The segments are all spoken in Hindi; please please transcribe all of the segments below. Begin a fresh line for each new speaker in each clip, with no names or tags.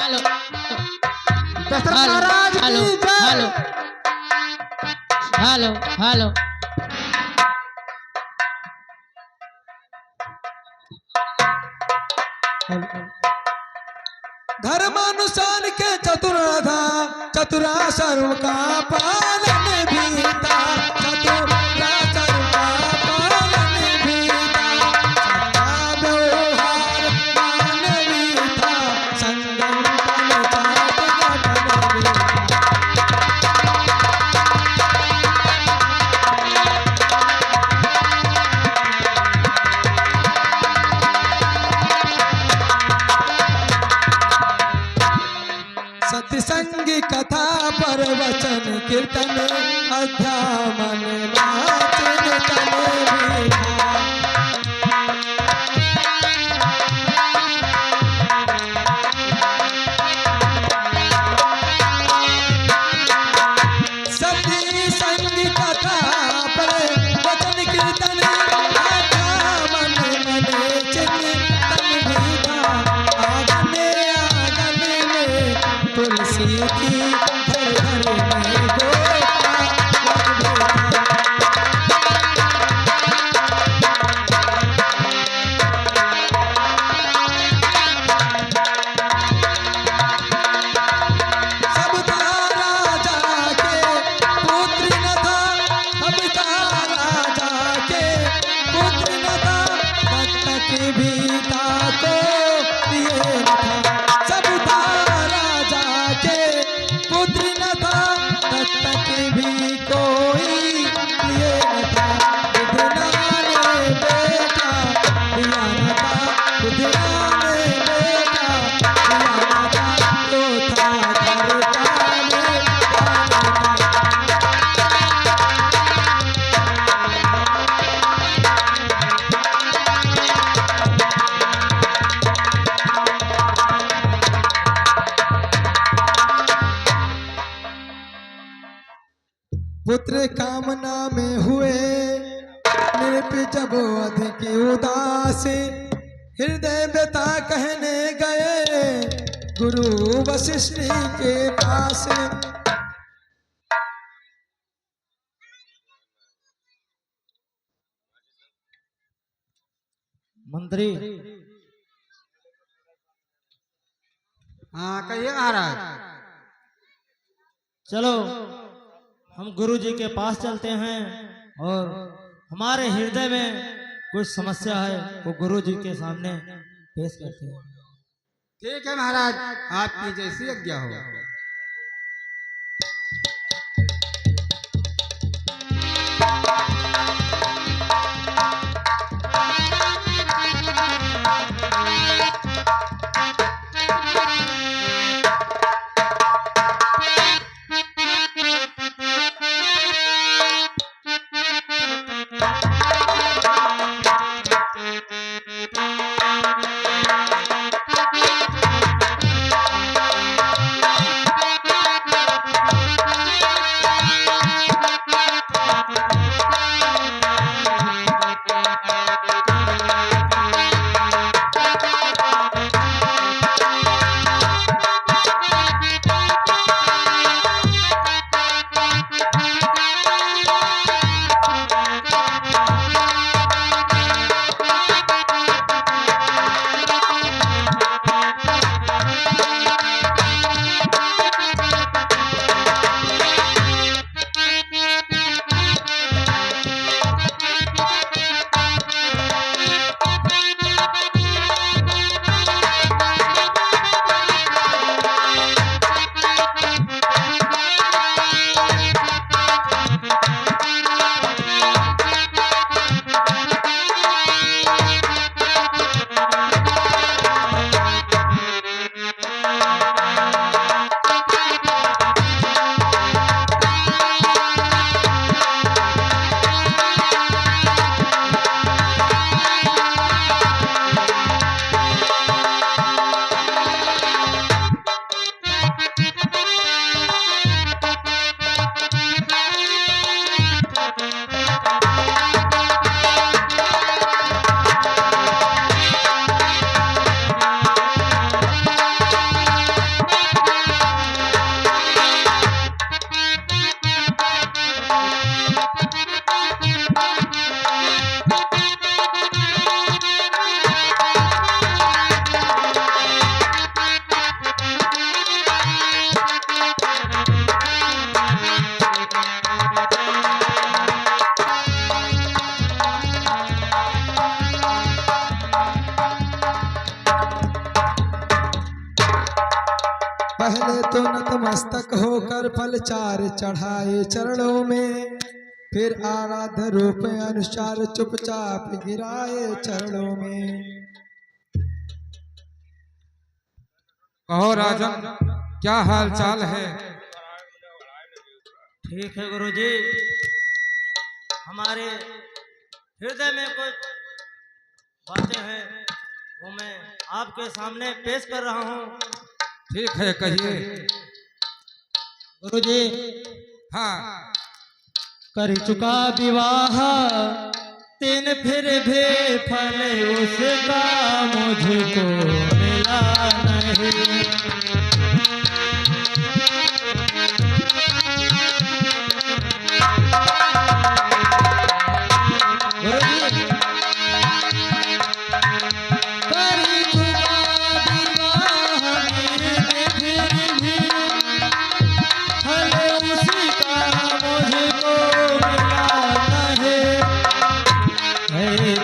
हेलो
दशरथ
हेलो
महाराज
हेलो
की जय।
हेलो हेलो हेलो
धर्मानुसार के चतुराधा चतुरा सर्व का पालन भी था, चतुरा सर्व का पालन भी था, सत्ता व्यवहार मानवी था, संगम पंचायत गठन भी था। सत्संग कथा प्रवचन कीर्तन अध्यामन वाचन तन भी था। सत्संग कथा प्रवचन कीर्तन अध्यामन मन चिंतन भी था। आंगन में तुलसी की घर घर में गोपाल भी था। सब था राजा के पुत्र न था, सब था राजा के पुत्र न था, तब तक भी था को प्रिय न था। सब था राजा के पुत्र न था, तब तक भी कोई प्रिय न था। बुधना ने बेटा प्रिया न था, बुधना ने बेटा प्रिया न था, तो था घर पाले पाले था। पुत्र कामना में हुए नृप जब अधिक उदास, हृदय व्यथा कहने गए गुरु वशिष्ठ के पास।
मंत्री
हाँ कहिए महाराज।
चलो हम गुरु जी के पास चलते हैं और हमारे हृदय में कुछ समस्या है वो गुरु जी के सामने पेश करते हैं।
ठीक है महाराज, आपकी जैसी आज्ञा हो। पहले तो नतमस्तक होकर फल चार चढ़ाए चरणों में, फिर आराध्य रूप अनुसार चुपचाप गिराए चरणों में।
कहो राजन, क्या हाल चाल है?
ठीक है गुरुजी, हमारे हृदय में कुछ बातें हैं वो मैं आपके सामने पेश कर रहा हूँ।
ठीक है, कहिए।
गुरुजी,
हाँ,
कर चुका विवाह 3 फिर भी फल उसका मुझको मिला नहीं।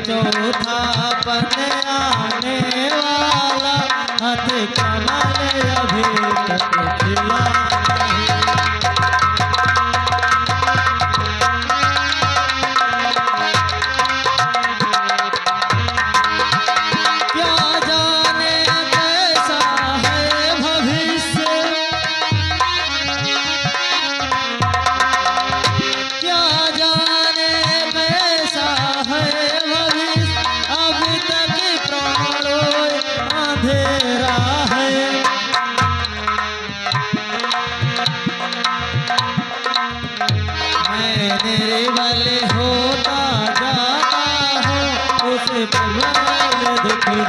चौथा बन आने वाला हाथ कमल अभी तक खिला नहीं। क्या जाने कैसा है भविष्य, क्या जाने कैसा है अभी तक प्राणों अंधेरा है। मैं निर्बल होता जाता हूँ, उस प्रबल दुख में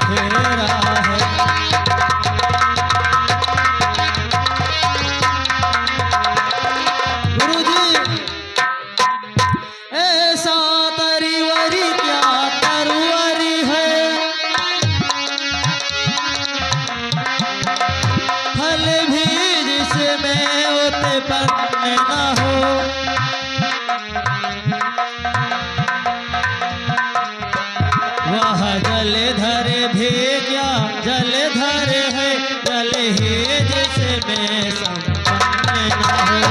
घेरा है। गुरुजी, ऐसा तरीवरी क्या तरुवरी है, फल भी जिसमें उत्पन्न न हो। वह जलधर भी क्या जलधर है, जल ही जिसमें संपन्न न हो।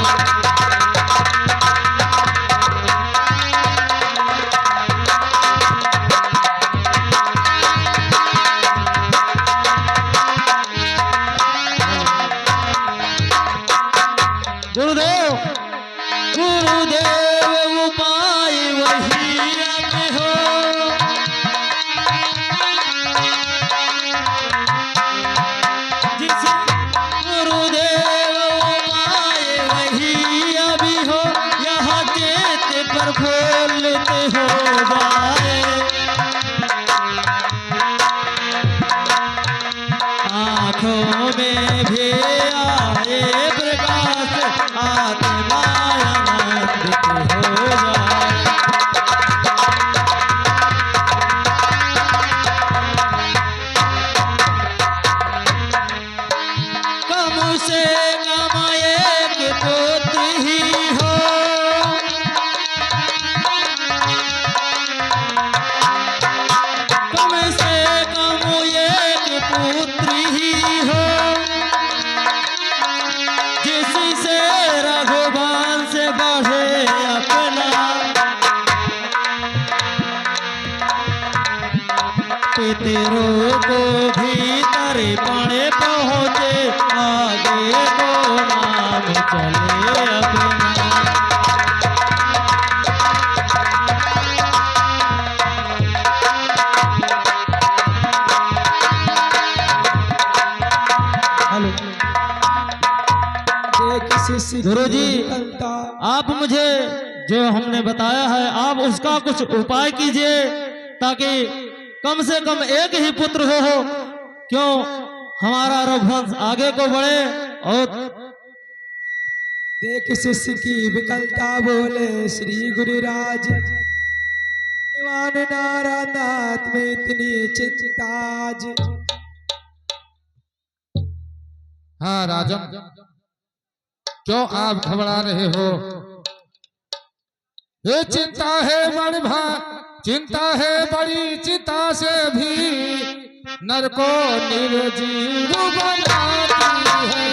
गुरुदेव, गुरुदेव उपाय वही अब हो, जिस गुरुदेव उपाय वही अभी हो, यह चेत प्रफुल्लित हो जाए। आँखों में भी आए प्रकाश, आत्मा आनंदित हो जाए। कम से कम एक पुत्र ही हो, कम से कम एक पुत्र ही हो, जिससे रघुवंश बढ़े अपना। पितरों को भीतर पड़े पहुँचे, आगे को नाम चले अपना। हेलो गुरुजी, आप मुझे जो हमने बताया है आप उसका कुछ उपाय कीजिए, ताकि कम से कम एक ही पुत्र हो, क्यों हमारा रघुवंश आगे को बढ़े। और
देख शिष्य की विकलता बोले श्री गुरुराज, निवान नारानाथ में इतनी चिंताज।
हाँ राजन, क्यों आप घबरा रहे हो? ये चिंता है बड़ी चिंता है बड़ी, चिंता से भी नर को निर्जीव बनाती है।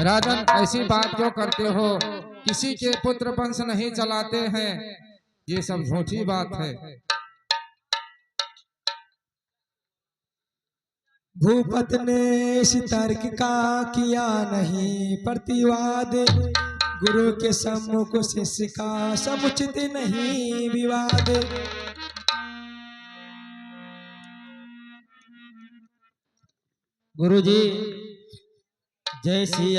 राजन, ऐसी बात क्यों करते हो? किसी के पुत्र वंश नहीं चलाते हैं, ये सब झूठी बात है।
भूपत ने इस तर्क का किया नहीं प्रतिवाद, गुरु के सम्मुख शिष्य का समुचित नहीं विवाद।
गुरुजी, जैसी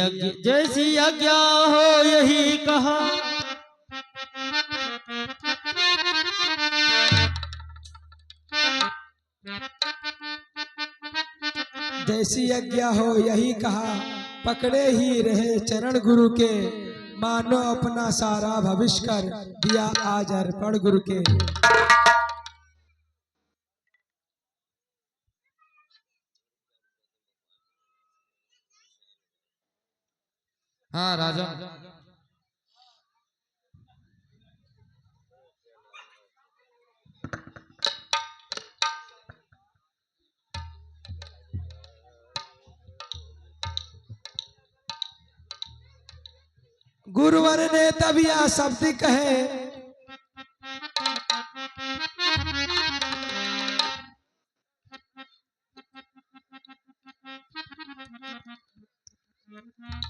आज्ञा हो यही कहा।
जैसी आज्ञा हो यही कहा, पकड़े ही रहे चरण गुरु के, मानो अपना सारा भविष्य कर दिया आज अर्पण गुरु के।
हाँ राजन,
गुरुवर ने तब यह शब्द कहे,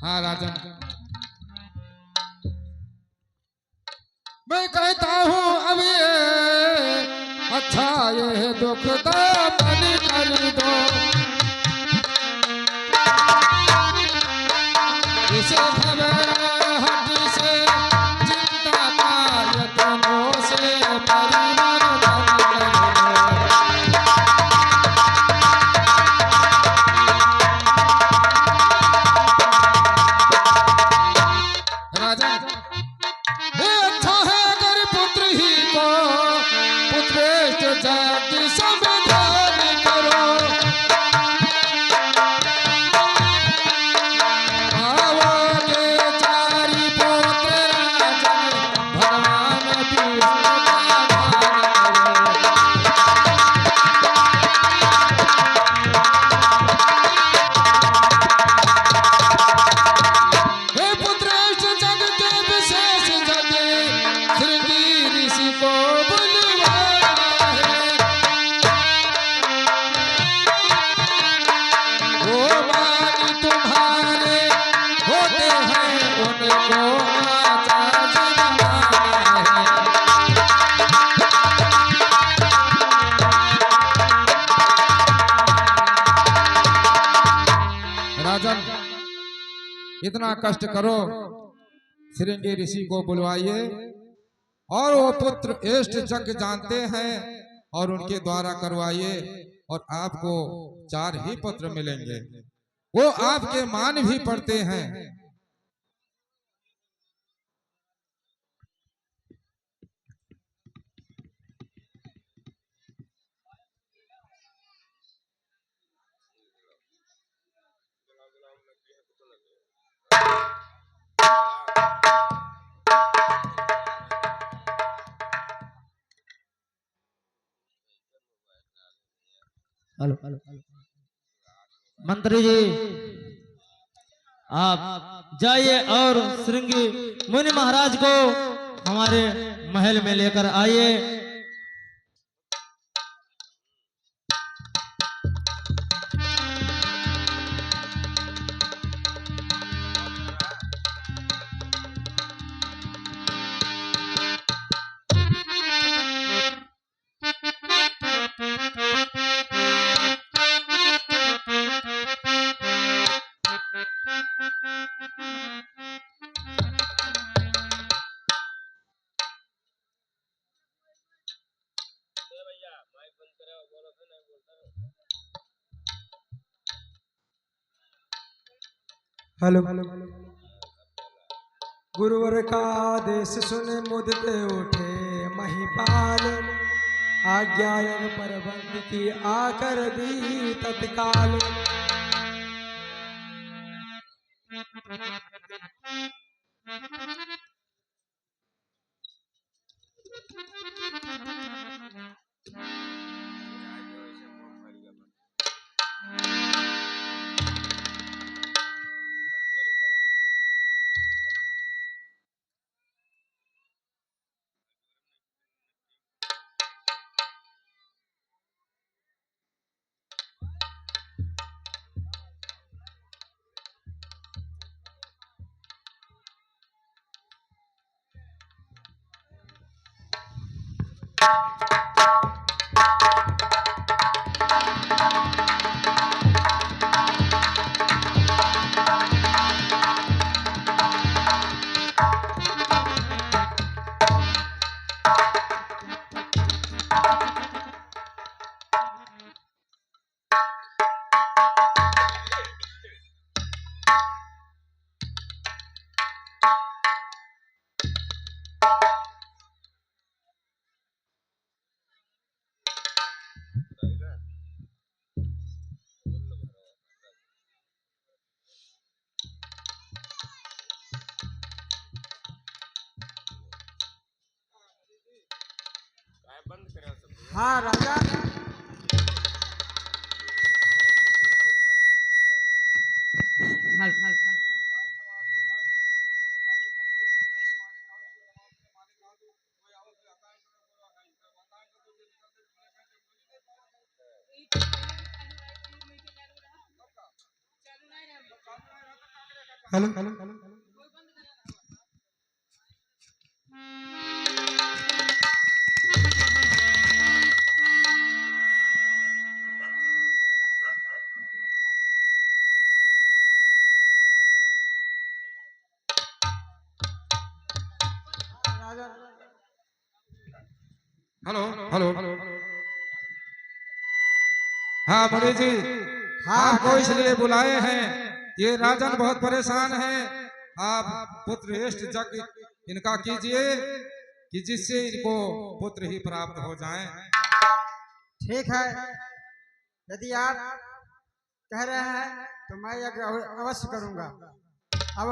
हाँ राजन, मैं कहता हूँ अब ये अच्छा ये दुख दामन कर दो, इसे घबराहट से चिंता का यत्नों से परिवर्तन कर दो। राजन, ये अच्छा है अगर पुत्र ही को पुत्रेष्ट जाति समझान करो, आवागे चारि पुत्र राजन भगवान विष्णु का ध्यान करो। हे पुत्रेष्ट जग के विशेष जगे, श्रृंगी ऋषि को बुलवाया है, वो मान तुम्हारे होते हैं उनको आचार्य बनाया है। राजन, इतना कष्ट करो, श्रृंगी ऋषि को बुलवाइए और वो पुत्र एष्ट जग जानते हैं और उनके द्वारा करवाइए, और आपको 4 ही पुत्र मिलेंगे, वो आपके मान भी पड़ते हैं।
हेलो मंत्री जी, आप जाइए और श्रृंगी मुनि महाराज को हमारे महल में लेकर आइए।
हेलो, गुरुवर का आदेश सुने मुदते उठे महिपाल, आज्ञा प्रबंध की आकर दी तत्काल। हाँ राजा। Hello hello hello.
Hello hello. हाँ मुनि जी, आपको इसलिए बुलाए हैं, ये राजन बहुत परेशान हैं। आप पुत्र इष्ट यज्ञ इनका कीजिए कि जिससे इनको पुत्र ही प्राप्त हो जाएं।
ठीक है, यदि आप कह रहे हैं तो मैं यज्ञ अवश्य करूंगा। अब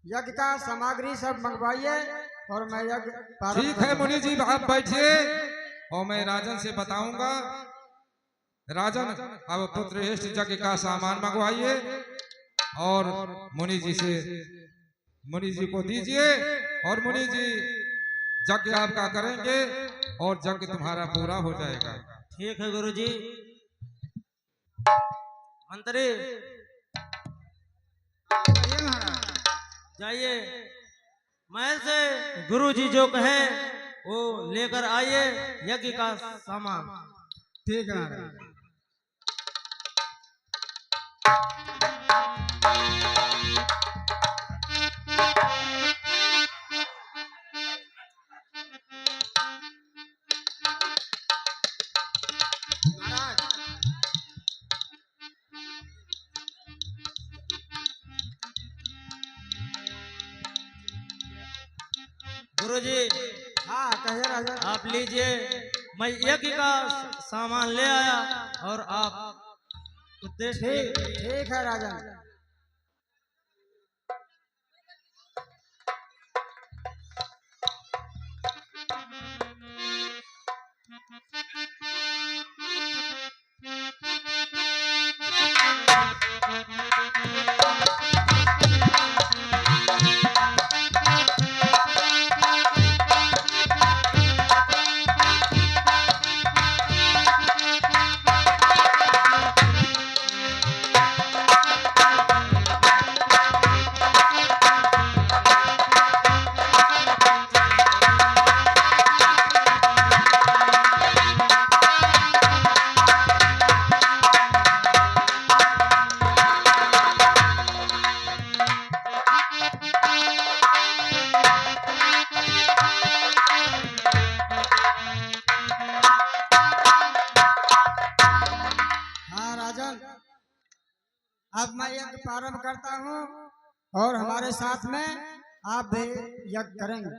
यज्ञ का सामग्री सब मंगवाइए और मैं यज्ञ प्रारंभ
ठीक है मुनि जी, आप बैठिए और मैं राजन से बताऊंगा। राजन अब पुत्र इष्ट यज्ञ का सामान मंगवाइए और मुनि जी को दीजिए और मुनि जी यज्ञ आपका करेंगे और यज्ञ तुम्हारा पूरा हो जाएगा।
ठीक है गुरुजी। मंत्री जाइए, महल से गुरुजी जो कहे वो लेकर आइए यज्ञ का सामान।
ठीक है।
गुरुजी
हाँ कहिए राजा।
आप लीजिए, मैं यज्ञ का सामान ले आया और आप उद्देश्य
ठीक है राजा। अब मैं यज्ञ प्रारंभ करता हूँ और हमारे साथ में आप भी यज्ञ करेंगे।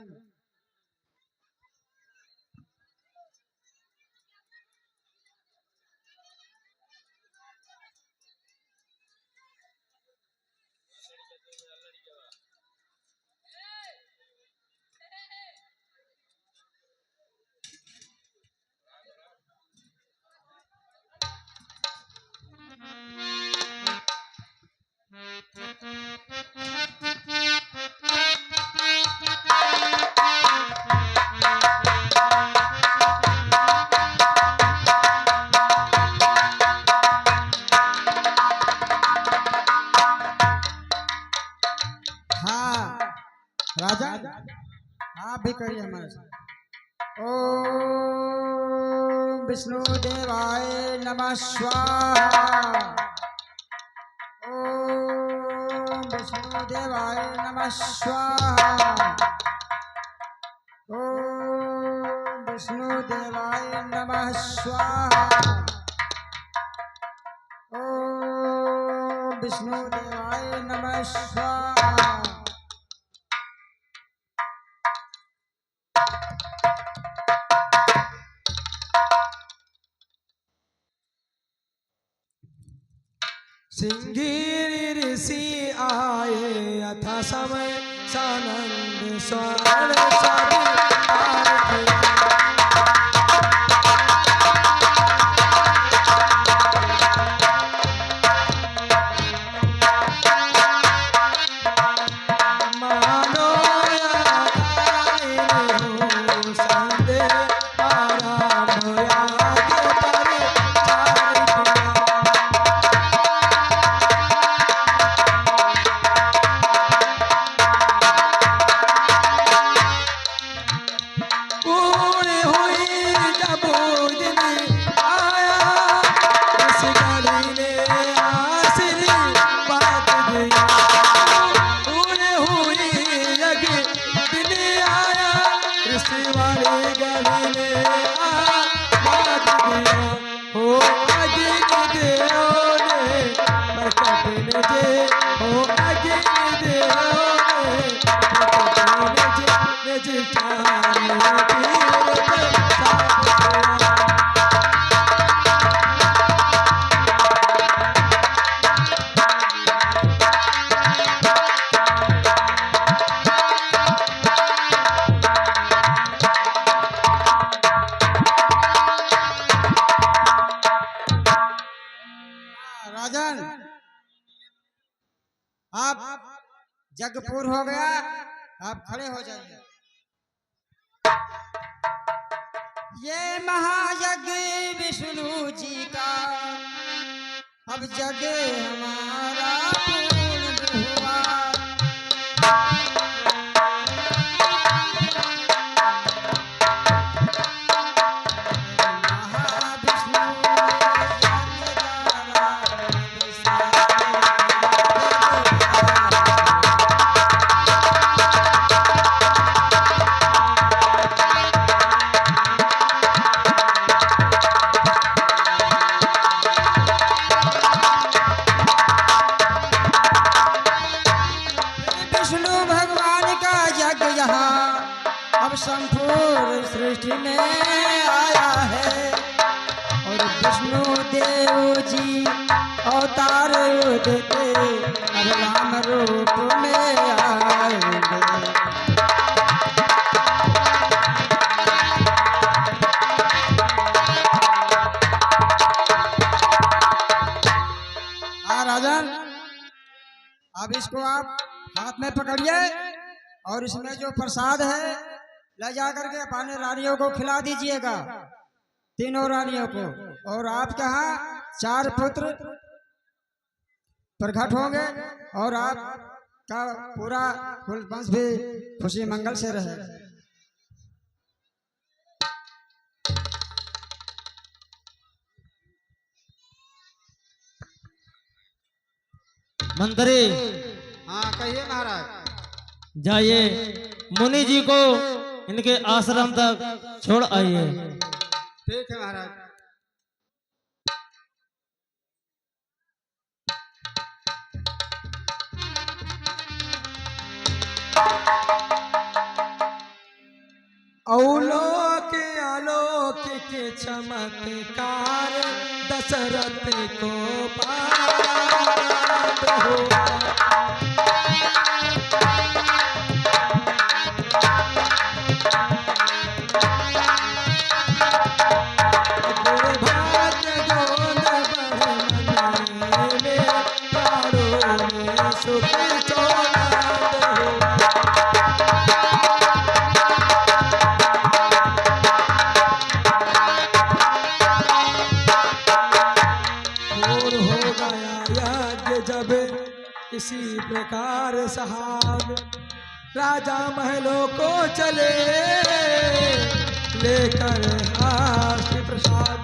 हाँ राजा, आप भी करिए हमारे साथ। ओम विष्णु देवाय नमः स्वाहा। ओम विष्णु देवाय नमः स्वाहा। ओम विष्णु देवाय नमः स्वाहा। ओम विष्णु देवाय नमः स्वाहा। सिंगिर ऋषि आए अथा समय सानंद स्वर्ण सभी आरती। मानो आए हो संदे आराम आगे परिचार किया। पूर्ण हुई जब दिन आया इस गली ने आशीर्वाद दिया। पूर्ण हुई जब दिन आया इस वाली गली ने आशीर्वाद दिया। हो अग्नि देव ने प्रकट ने जे हो अग्नि देव ने प्रकट ने जे राजन, आप जगपुर हो गया, आप खड़े हो जाइए। ये महायज्ञ विष्णु जी का अब जग हमारा पूर्ण हुआ। विष्णु भगवान का यज्ञ यहाँ अब संपूर्ण सृष्टि में आया है और विष्णु देव जी अवतार देते अब राम रूप में आएंगे। राजन, अब इसको आप हाथ में पकड़िए और इसमें जो प्रसाद है ले जाकर के अपने रानियों को खिला दीजिएगा, तीनों रानियों को। और आपके यहाँ 4 पुत्र प्रकट होंगे और आपका पूरा कुल वंश भी खुशी मंगल से रहे।
मंत्री,
हाँ कहिए महाराज।
जाइए मुनि जी को इनके आश्रम तक छोड़ आइए।
ठीक है महाराज। औलोक अलौकिक चमत्कार दशरथ को पार हुआ। जब इसी प्रकार सहाब राजा महलों को चले लेकर आशीष प्रसाद।